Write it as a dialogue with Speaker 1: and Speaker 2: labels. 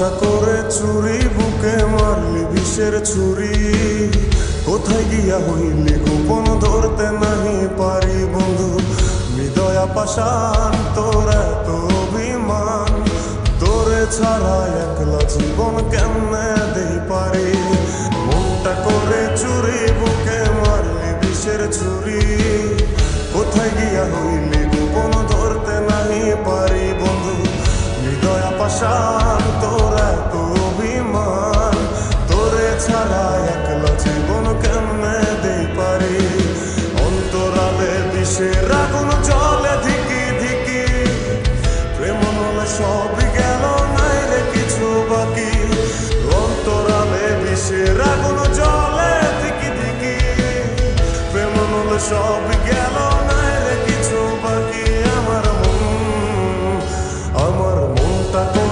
Speaker 1: মনটা করে চুরি, বুকে মারলি বিষের ছুরি। কোথায় গিয়া হইলি গোপন, ধরতে নাহি পারি বন্ধু। হৃদয়া পাষাণ তোর এত অভিমান, তোরে ছাড়া একলা জীবন কেমনে দেই পারি। মনটা করে চুরি, বুকে মারলি বিষের ছুরি। কোথায় গিয়া হইলি গোপন, ধরতে নাহি পারি বন্ধু। হৃদয়া পাষাণ তোর এত